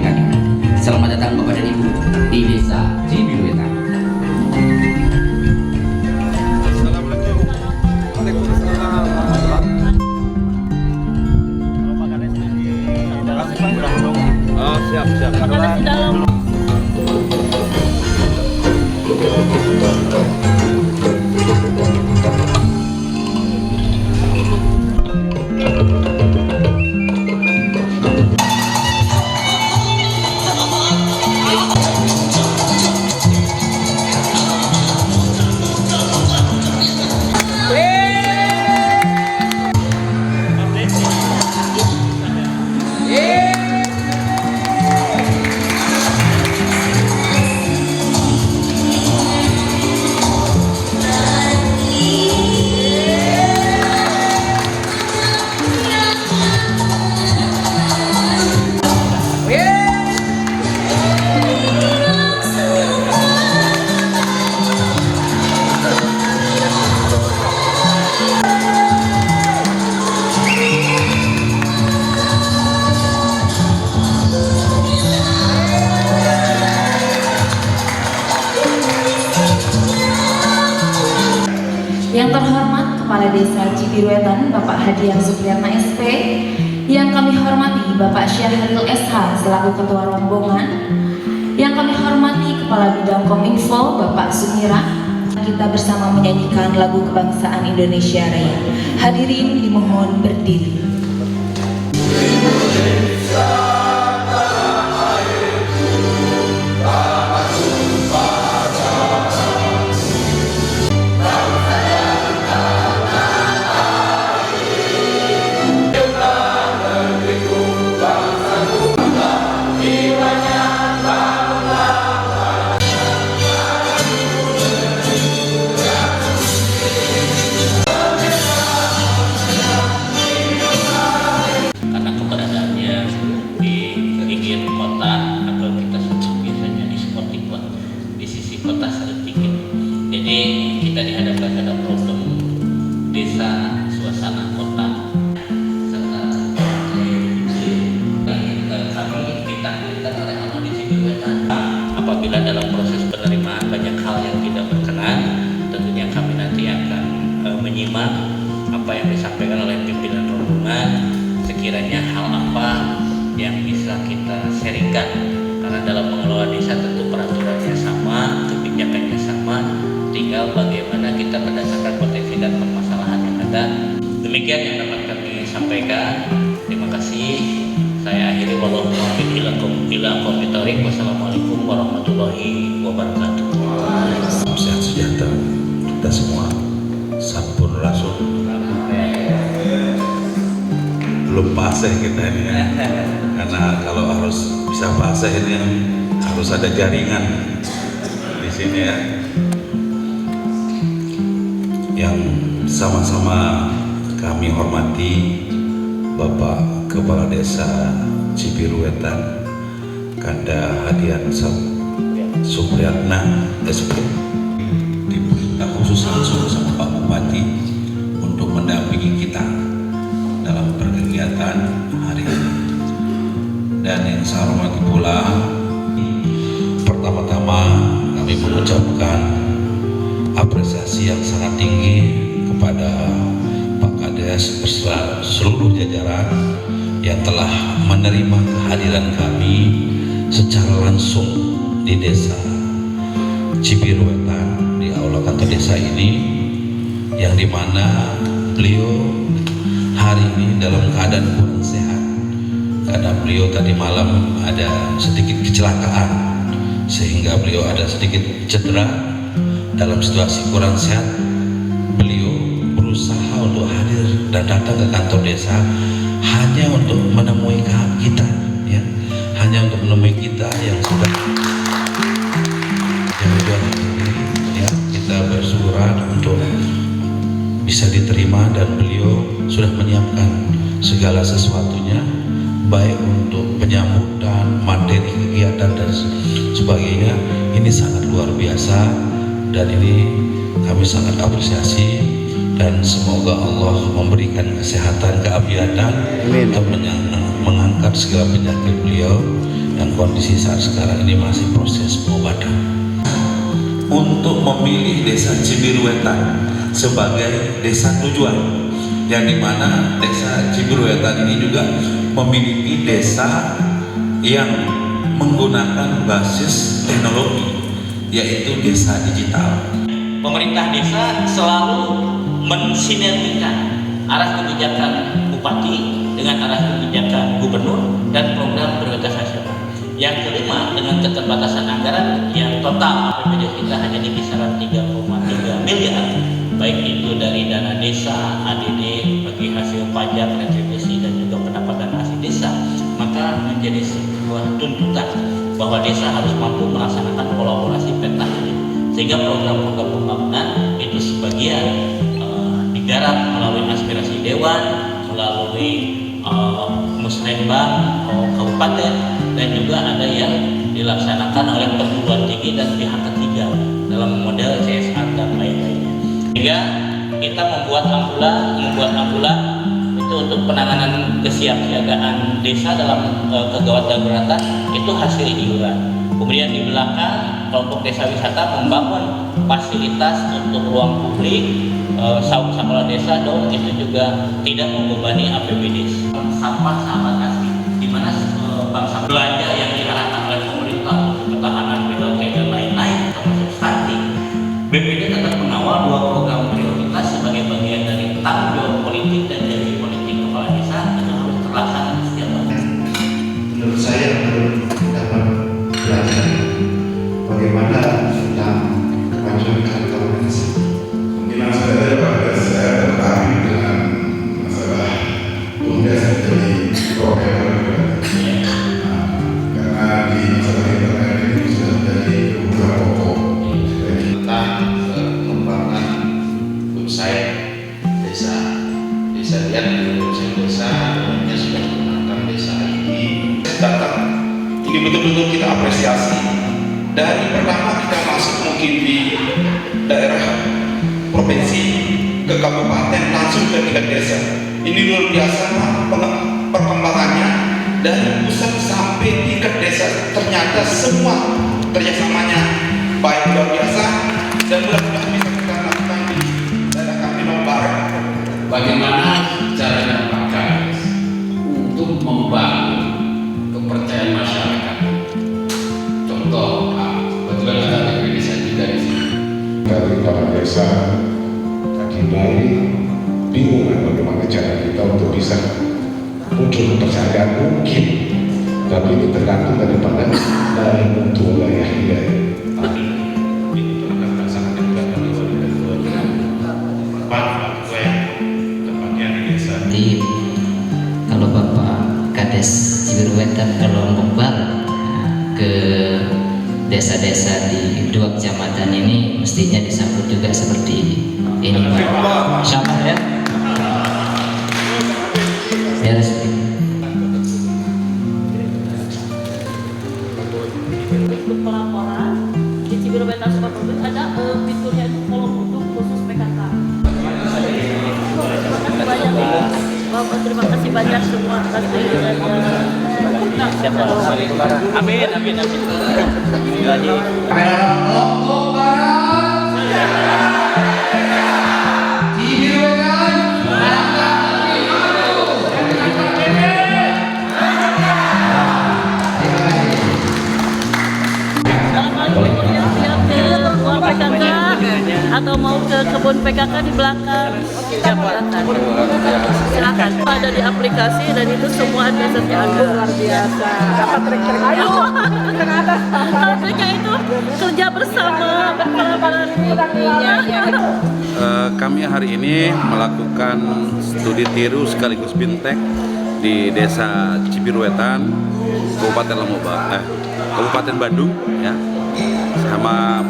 rekan-rekan. Selamat datang Bapak dan Ibu di Desa Cibiruetan. Siap. Yang terhormat Kepala Desa Cibiruetan Bapak Hadiah Supriyatna SP, yang kami hormati Bapak Syahril SH selaku Ketua Rombongan, yang kami hormati Kepala Bidang Kominfo Bapak Sumira. Kita bersama menyanyikan lagu kebangsaan Indonesia Raya. Hadirin dimohon berdiri. Kota sedikit, jadi kita dihadapkan pada problem desa, suasana kota, serta kami ditakdirkan oleh Allah di Cibiruetan. Apabila dalam proses penerimaan banyak hal yang tidak berkenan, tentunya kami nanti akan menyimak apa yang disampaikan oleh pimpinan rombongan, sekiranya hal apa yang bisa kita sharingkan, karena dalam mengelola desa tentu peraturannya sama, kebijakannya sama, tinggal bagaimana kita berdasarkan potensi dan permasalahan yang ada. Demikian yang dapat kami sampaikan. Terima kasih. Saya akhiri, wallahu muwaffiq ila aqwamit thoriq. Wassalamualaikum warahmatullahi wabarakatuh. Sehat sejahtera kita semua. Sampun Rasul. Belum paseh kita ini ya. Karena kalau harus bisa paseh ini harus ada jaringan di sini ya. Yang sama-sama kami hormati Bapak Kepala Desa Cibiruetan Kanda Hadian Supriyatna SP, diperintah khusus langsung sama Pak Bupati untuk mendampingi kita dalam berkegiatan hari ini. Dan yang saya hormati pula, pertama-tama kami mengucapkan apresiasi yang sangat tinggi kepada Pak Kades beserta seluruh jajaran yang telah menerima kehadiran kami secara langsung di Desa Cibiruetan, di aula kantor desa ini, yang dimana beliau hari ini dalam keadaan kurang sehat karena beliau tadi malam ada sedikit kecelakaan sehingga beliau ada sedikit cedera. Dalam situasi kurang sehat, beliau berusaha untuk hadir dan datang ke kantor desa hanya untuk menemui kita, ya, hanya untuk menemui kita yang sudah ya, kita bersurat untuk bisa diterima, dan beliau sudah menyiapkan segala sesuatunya, baik untuk penyambutan, materi kegiatan dan sebagainya. Ini sangat luar biasa dan ini kami sangat apresiasi, dan semoga Allah memberikan kesehatan, keafiatan untuk mengangkat segala penyakit beliau yang kondisi saat sekarang ini masih proses pengobatan. Untuk memilih desa Cibiruetan sebagai desa tujuan, yang dimana desa Cibiruetan ini juga memiliki desa yang menggunakan basis teknologi, yaitu desa digital. Pemerintah desa selalu mensinergikan arah kebijakan bupati dengan arah kebijakan gubernur dan program prioritas nasional. Yang kelima, dengan keterbatasan anggaran yang total APBD kita hanya di kisaran 3,3 miliar, baik itu dari dana desa, ADD, bagi hasil pajak, retribusi, dan juga pendapatan asli desa, maka menjadi sebuah tuntutan bahwa desa harus mampu melaksanakan kolaborasi pentahelix, sehingga program-program pembangunan itu sebagian digarap melalui aspirasi dewan, melalui musrenbang kabupaten, dan juga ada yang dilaksanakan oleh perguruan tinggi dan pihak ketiga dalam model CSR dan lain-lainnya. Sehingga kita membuat ambulan itu untuk penanganan kesiapsiagaan desa dalam kegawat daruratan itu hasil iuran. Kemudian di belakang kelompok desa wisata membangun fasilitas untuk ruang publik, saung sampah desa dong, itu juga tidak membebani APBD. Sampah sahabat asli, di mana bank sampah belanja yang diarahkan oleh pemerintah untuk ketahanan PLT dan lain-lain termasuk stunting. BPD tetap mengawal dua program prioritas sebagai bagian dari tanggung jawab politik dan janji politik kepala desa itu harus terlaksana setiap tahun. Menurut saya dapat belajar bagaimana tentang kemajuan kantor desa. Mungkin saja pada saya tertarik dengan masalah BUMDes menjadi provider, karena di masalah internet ini sudah menjadi kebutuhan pokok. Tentang pengembangan website desa. Desa lihat di website desa, namanya sudah menggunakan desa ini. Datang, ini betul-betul kita apresiasi. Dari pertama kita masuk mungkin di daerah provinsi ke kabupaten langsung ke tingkat desa. Ini luar biasa perkembangannya dari pusat sampai tingkat desa. Ternyata semua kerjasamanya baik, luar biasa, dan mudah-mudahan bisa kita lakukan di daerah kami Barat. Bagaimana caranya Pak Kades untuk membangun kepercayaan masyarakat? Contoh, kebetulan ada dari desa juga di sini. Dari kepala desa tadi mulai bingung bagaimana cara kita untuk bisa muncul kepercayaan mungkin, tapi ini tergantung daripada dari mutu wilayah dia. Jadi kalau Bapak Kades Cibiruetan kalau Lombok ke desa-desa di dua kecamatan ini mestinya disambut juga seperti ini Pak. Sama ya? Ya Untuk pelaporan di Cibiruetan Sukabumi ada fiturnya itu kolom untuk khusus PKK. Terima kasih banyak semua atas Amin, amin, amin. PKK atau mau ke kebun PKK di belakang jabatan. Silakan, ada di aplikasi dan itu semua adresnya ada. Luar biasa. Dapat trik-trik. Ayo ke atas. Triknya itu kerja bersama, berkolaborasi. Kami hari ini melakukan studi tiru sekaligus bintek di Desa Cibiruetan, Kabupaten Kabupaten Bandung, ya, sama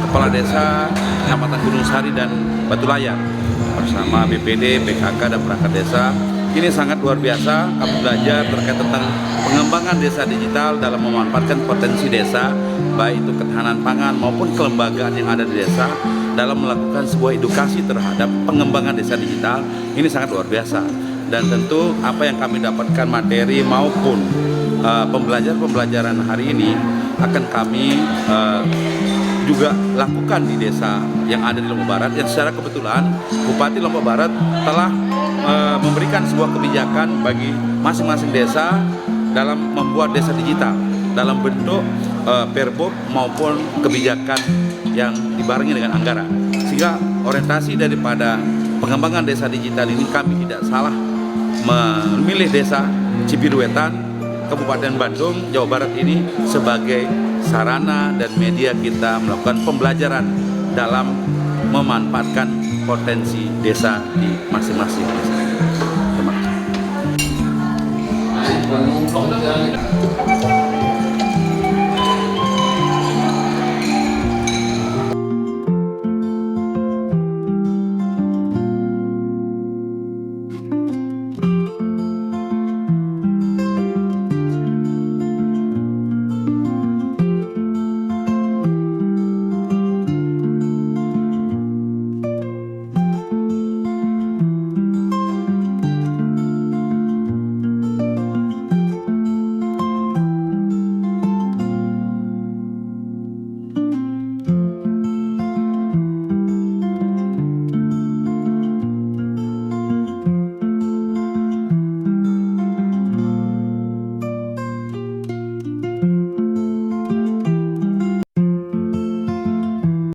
Kepala Desa Kecamatan Gunung Sari dan Batu Layar bersama BPD, PKK dan perangkat desa. Ini sangat luar biasa. Kami belajar terkait tentang pengembangan desa digital dalam memanfaatkan potensi desa, baik itu ketahanan pangan maupun kelembagaan yang ada di desa, dalam melakukan sebuah edukasi terhadap pengembangan desa digital. Ini sangat luar biasa. dan tentu apa yang kami dapatkan materi maupun pembelajaran hari ini akan kami juga lakukan di desa yang ada di Lombok Barat, yang secara kebetulan Bupati Lombok Barat telah memberikan sebuah kebijakan bagi masing-masing desa dalam membuat desa digital dalam bentuk perbob maupun kebijakan yang dibarengi dengan anggaran, sehingga orientasi daripada pengembangan desa digital ini kami tidak salah memilih desa Cibiruetan, Kabupaten Bandung, Jawa Barat ini sebagai sarana dan media kita melakukan pembelajaran dalam memanfaatkan potensi desa di masing-masing desa. Terima kasih.